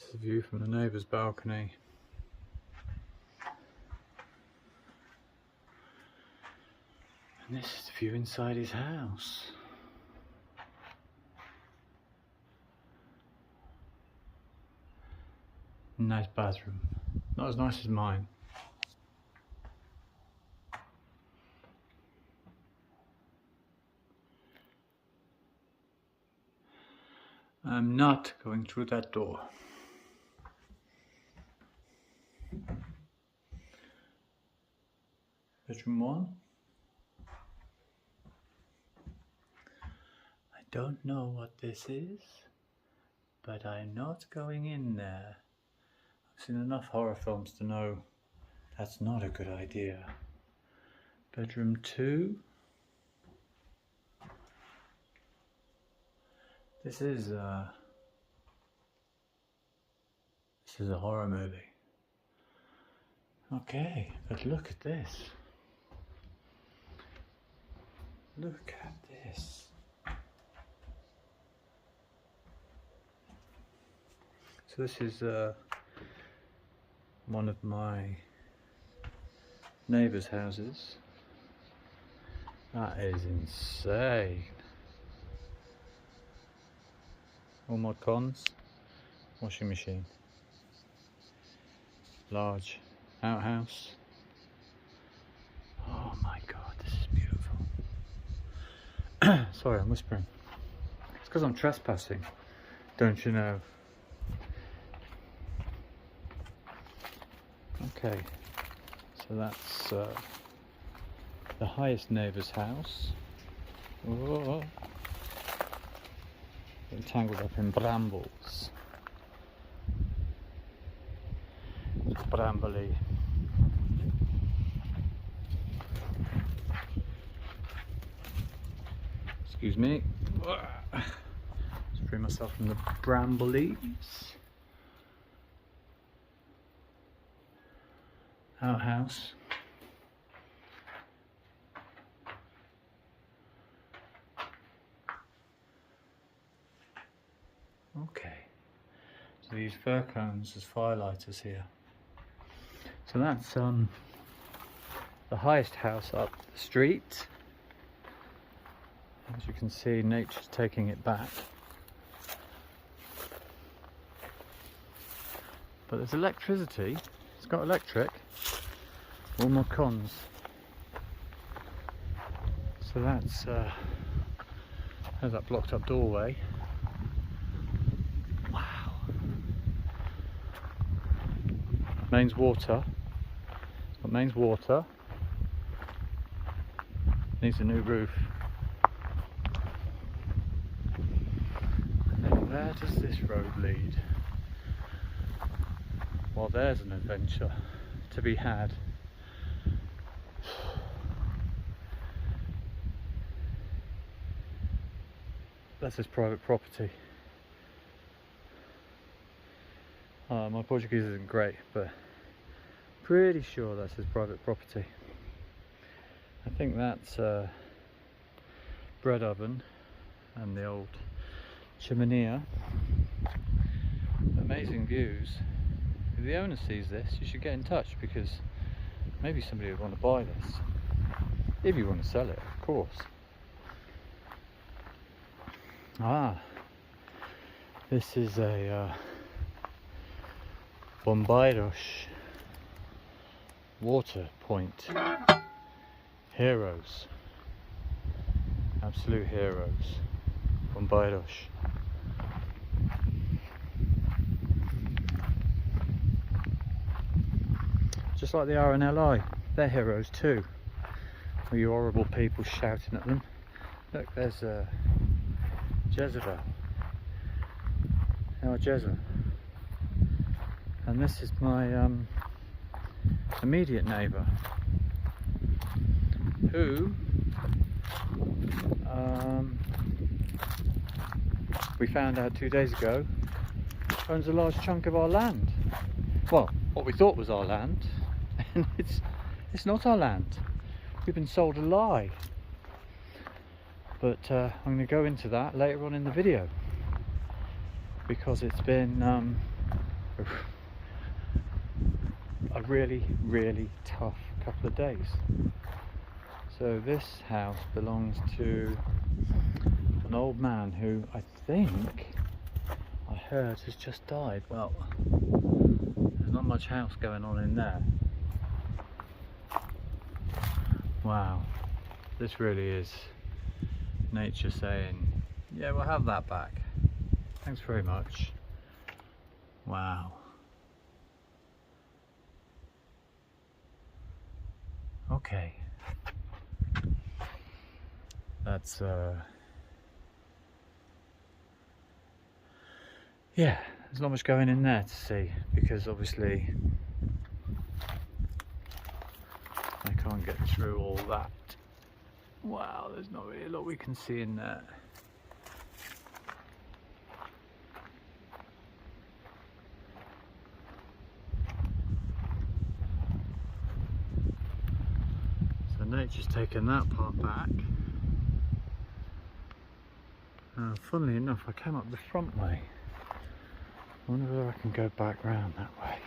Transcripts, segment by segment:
This is a view from the neighbour's balcony. And this is the view inside his house. Nice bathroom. Not as nice as mine. I'm not going through that door. Bedroom 1. I don't know what this is, but I'm not going in there. I've seen enough horror films to know that's not a good idea. Bedroom 2. This is a horror movie. Okay, but look at this. Look at this. So this is one of my neighbour's houses. That is insane. All mod cons. Washing machine. Large outhouse. Oh my god, this is beautiful. Sorry, I'm whispering. It's because I'm trespassing, don't you know? Okay, so that's the highest neighbour's house. Oh, getting tangled up in brambles. It's brambly. Excuse me. Just free myself from the brambles. Outhouse. Okay. So these fir cones as firelighters here. So that's the highest house up the street. As you can see, nature's taking it back. But there's electricity. It's got electric. All more cons. So that's there's that blocked up doorway. Wow. Mains water. It's got mains water. Needs a new roof. And then where does this road lead? Well, there's an adventure to be had. That's his private property. My Portuguese isn't great, but pretty sure that's his private property. I think that's a bread oven and the old chiminea. Amazing views. If the owner sees this, you should get in touch, because maybe somebody would want to buy this. If you want to sell it, of course. Ah, this is a Bombeiros water point. Heroes. Absolute heroes. Bombeiros. Just like the RNLI, they're heroes too. All you horrible people shouting at them. Look, there's a Jezebel. Our Jezebel. And this is my immediate neighbour, who we found out 2 days ago owns a large chunk of our land. Well, what we thought was our land, and it's not our land. We've been sold a lie. But I'm going to go into that later on in the video, because it's been a really, really tough couple of days. So this house belongs to an old man who I think I heard has just died. Well, there's not much house going on in there. Wow, this really is nature saying, yeah, we'll have that back. Thanks very much. Wow. Okay. That's yeah, there's not much going in there to see because obviously I can't get through all that. Wow, there's not really a lot we can see in there. So nature's taken that part back. Funnily enough, I came up the front way. I wonder whether I can go back round that way.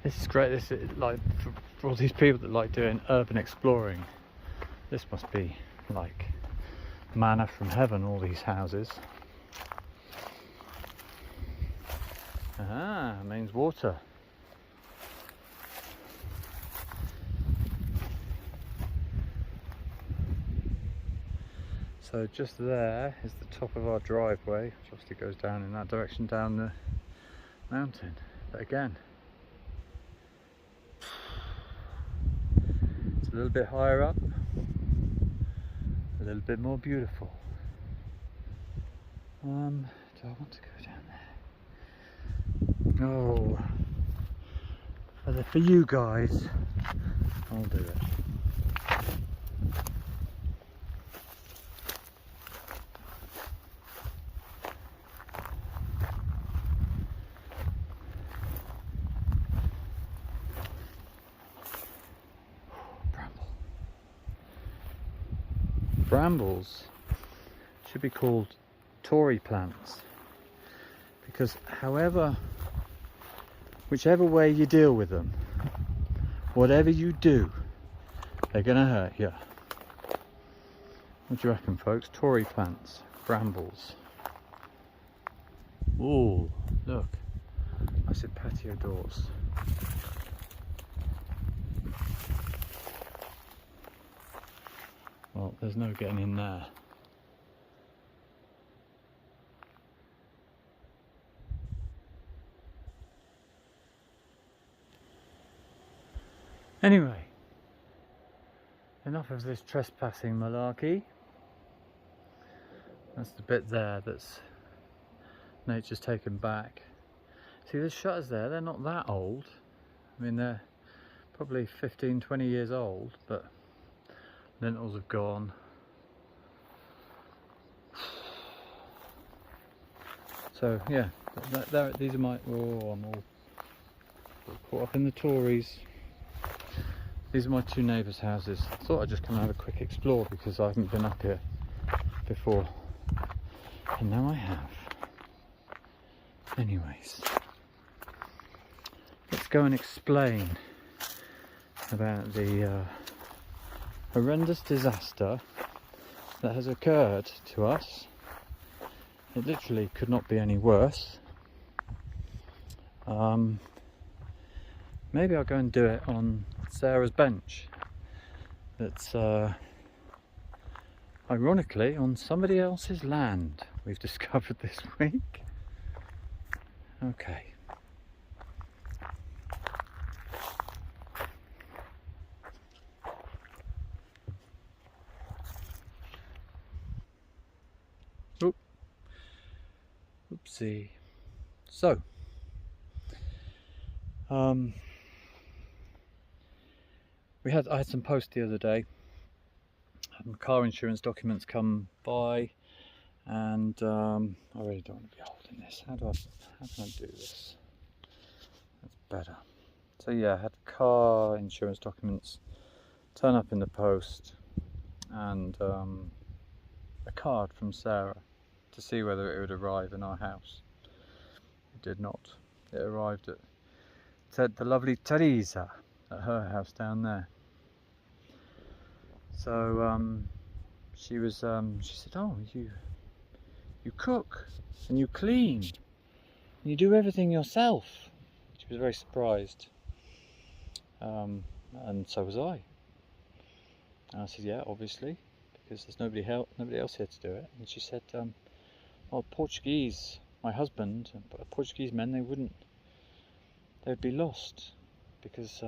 This is great. This is like for all these people that like doing urban exploring. This must be like manna from heaven, all these houses. Ah, means water. So just there is the top of our driveway, which obviously goes down in that direction down the mountain. But again, it's a little bit higher up, a little bit more beautiful. Do I want to go down there? No. For you guys, I'll do it. Brambles should be called Tory plants because whichever way you deal with them, whatever you do, they're gonna hurt you. What do you reckon, folks? Tory plants, brambles. Ooh, look, I said patio doors. Well, there's no getting in there. Anyway, enough of this trespassing malarkey. That's the bit there that's nature's taken back. See, the shutters there, they're not that old. I mean, they're probably 15, 20 years old, but lintels have gone. So yeah, these are my, oh, I'm all caught up in the Tories. These are my two neighbours' houses. I thought I'd just come and have a quick explore because I haven't been up here before. And now I have. Anyways, let's go and explain about the horrendous disaster that has occurred to us. It literally could not be any worse. Maybe I'll go and do it on Sarah's bench. That's ironically on somebody else's land we've discovered this week. Okay. Oop. Oopsie. So, I had some post the other day. Car insurance documents come by, and I really don't want to be holding this. How can I do this? That's better. So yeah, I had car insurance documents turn up in the post. and a card from Sarah to see whether it would arrive in our house. It did not. It arrived at the lovely Teresa at her house down there. So she said, "Oh, you cook and you clean and you do everything yourself." She was very surprised, and so was I. And I said, "Yeah, obviously, because there's nobody else here to do it." And she said, "Well, Portuguese, my husband, Portuguese men, they'd be lost because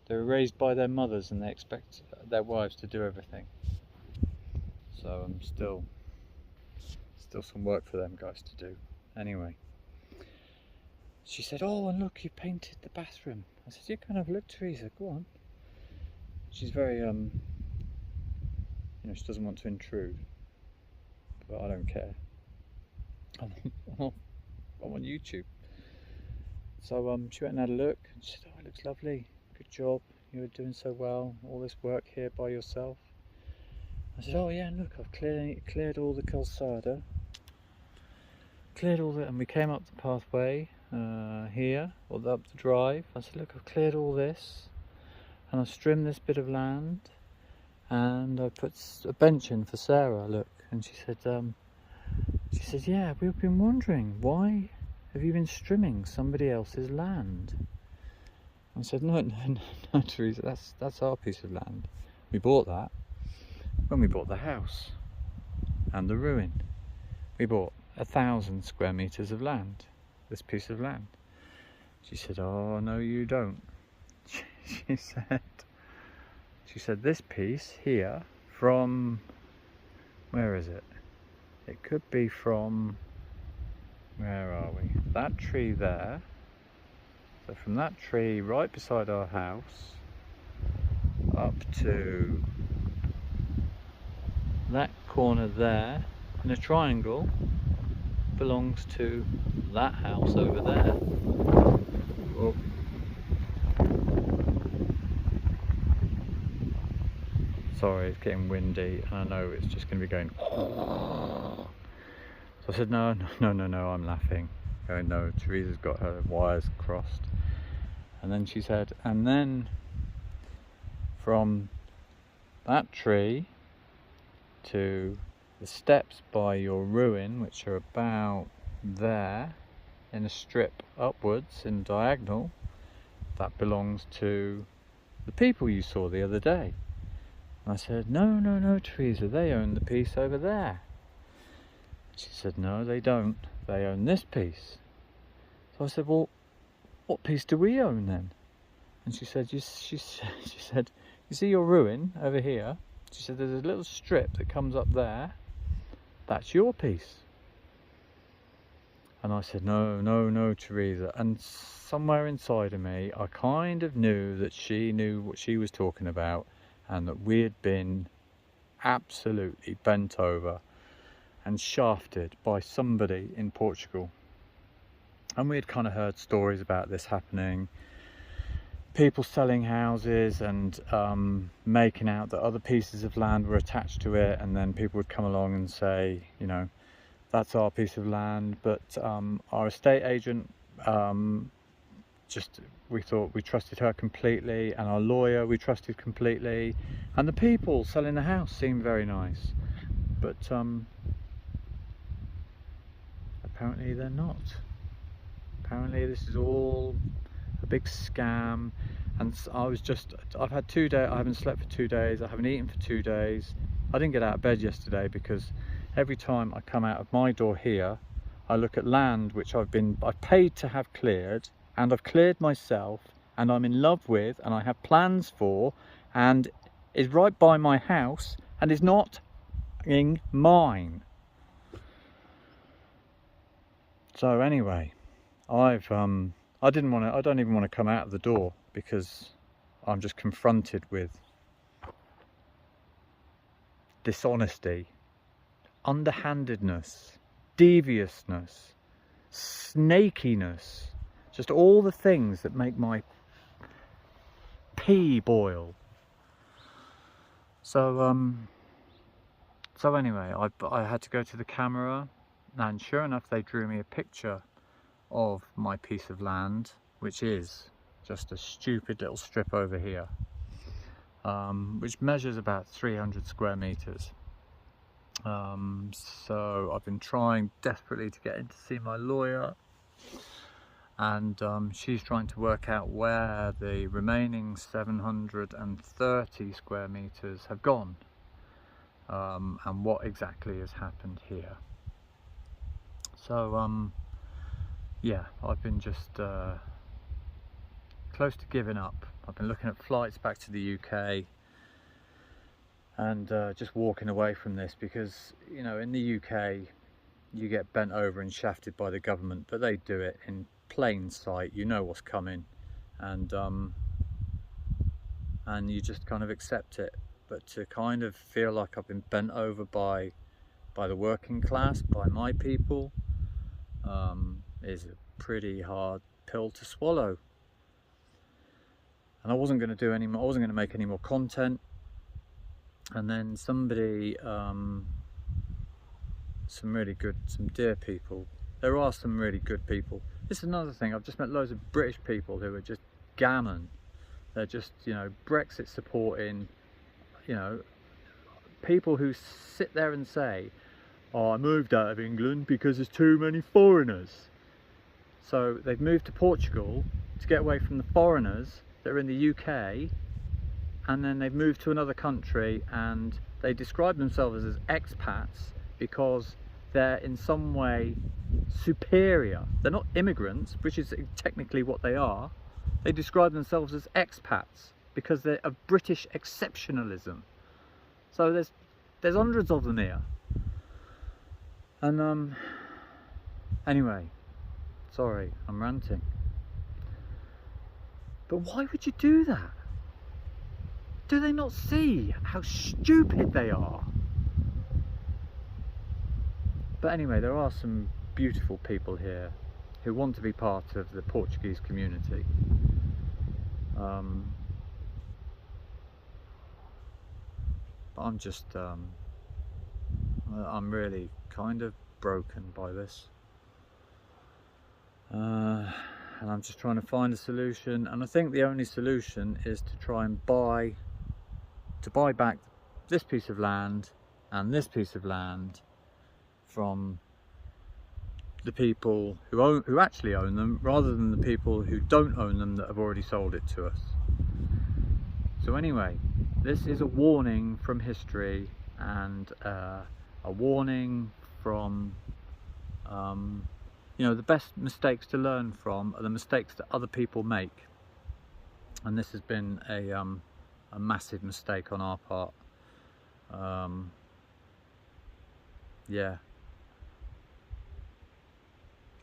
they were raised by their mothers and they expect their wives to do everything. So still some work for them guys to do." Anyway, she said, "Oh, and look, you painted the bathroom." I said, "You kind of look, Teresa, go on." She's very, she doesn't want to intrude, but I don't care. I'm on YouTube. So she went and had a look and she said, "Oh, it looks lovely, good job, you're doing so well, all this work here by yourself." I said, "Oh yeah, look, I've cleared all the calçada, and we came up the pathway here, or up the drive." I said, "Look, I've cleared all this, and I've trimmed this bit of land, and I put a bench in for Sarah, look." And she said, "Yeah, we've been wondering, why have you been trimming somebody else's land?" I said, no, Teresa, that's our piece of land. We bought that when we bought the house and the ruin. We bought 1,000 square meters of land, this piece of land." She said, "Oh, no, you don't." She said, "This piece here from, where is it? It could be from, where are we? That tree there. So from that tree right beside our house up to that corner there in a triangle belongs to that house over there." Oh. Sorry, it's getting windy and I know it's just going to be going. So I said, no, I'm laughing. Going, no, Teresa's got her wires crossed. And then she said, "And then from that tree to the steps by your ruin, which are about there in a strip upwards in diagonal, that belongs to the people you saw the other day." And I said, no, Teresa, they own the piece over there." She said, "No, they don't. They own this piece." So I said, "Well, what piece do we own then?" And she said, she said, "You see your ruin over here?" She said, "There's a little strip that comes up there. That's your piece." And I said, no, Teresa. And somewhere inside of me, I kind of knew that she knew what she was talking about, and that we had been absolutely bent over and shafted by somebody in Portugal. And we had kind of heard stories about this happening, people selling houses and making out that other pieces of land were attached to it, and then people would come along and say, "That's our piece of land." But our estate agent, we thought we trusted her completely, and our lawyer we trusted completely, and the people selling the house seemed very nice, but apparently they're not. Apparently this is all a big scam. And I've had 2 days, I haven't slept for 2 days, I haven't eaten for 2 days. I didn't get out of bed yesterday because every time I come out of my door here, I look at land which I've paid to have cleared, and I've cleared myself, and I'm in love with, and I have plans for, and is right by my house, and is not mine. So anyway, I don't even want to come out of the door because I'm just confronted with dishonesty, underhandedness, deviousness, snakiness, just all the things that make my pee boil. So anyway, I had to go to the camera, and sure enough they drew me a picture of my piece of land, which is just a stupid little strip over here, which measures about 300 square meters. So I've been trying desperately to get in to see my lawyer, and she's trying to work out where the remaining 730 square meters have gone, and what exactly has happened here. So yeah, I've been just close to giving up. I've been looking at flights back to the UK, and just walking away from this, because you know, in the UK you get bent over and shafted by the government, but they do it in plain sight. You know what's coming, and you just kind of accept it. But to kind of feel like I've been bent over by the working class, by my people, is a pretty hard pill to swallow. And I wasn't going to do any more, I wasn't going to make any more content. And then somebody, some dear people, there are some really good people. This is another thing, I've just met loads of British people who are just gammon. They're just, you know, Brexit supporting, you know, people who sit there and say, oh, I moved out of England because there's too many foreigners. So they've moved to Portugal to get away from the foreigners that are in the UK, and then they've moved to another country and they describe themselves as expats because they're in some way superior. They're not immigrants, which is technically what they are. They describe themselves as expats because they're of British exceptionalism. So there's hundreds of them here. And anyway, sorry, I'm ranting. But why would you do that? Do they not see how stupid they are? But anyway, there are some beautiful people here who want to be part of the Portuguese community. But I'm just, I'm really kind of broken by this. And I'm just trying to find a solution, and I think the only solution is to try and buy back this piece of land and this piece of land from the people who actually own them, rather than the people who don't own them that have already sold it to us. So anyway, this is a warning from history, and a warning from you know, the best mistakes to learn from are the mistakes that other people make, and this has been a massive mistake on our part. Yeah,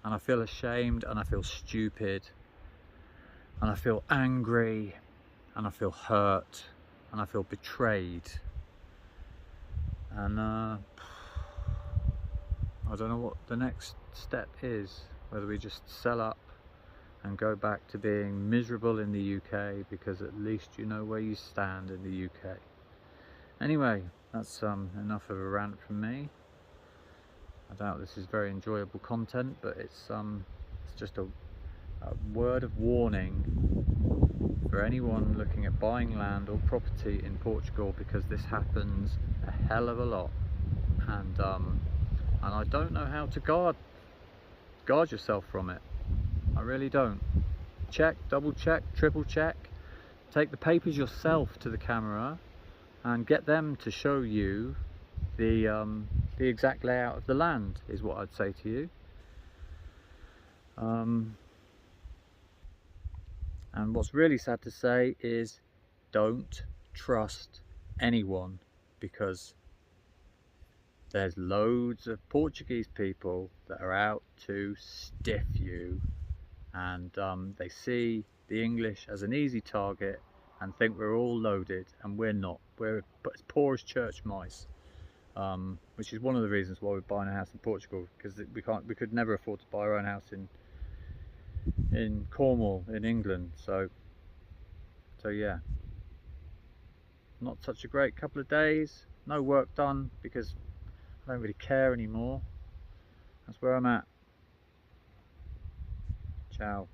and I feel ashamed, and I feel stupid, and I feel angry, and I feel hurt, and I feel betrayed, and I don't know what the next step is, whether we just sell up and go back to being miserable in the UK, because at least you know where you stand in the UK. Anyway, that's enough of a rant from me. I doubt this is very enjoyable content, but it's just a word of warning for anyone looking at buying land or property in Portugal, because this happens a hell of a lot, and I don't know how to guard yourself from it. I really don't. Check, double check, triple check. Take the papers yourself to the camera and get them to show you the exact layout of the land, is what I'd say to you. And what's really sad to say is, don't trust anyone, because there's loads of Portuguese people that are out to stiff you, and they see the English as an easy target and think we're all loaded, and we're not. We're as poor as church mice, which is one of the reasons why we're buying a house in Portugal, because we could never afford to buy our own house in Cornwall in England. So yeah. not such a great couple of days. No work done because I don't really care anymore. That's where I'm at. Ciao.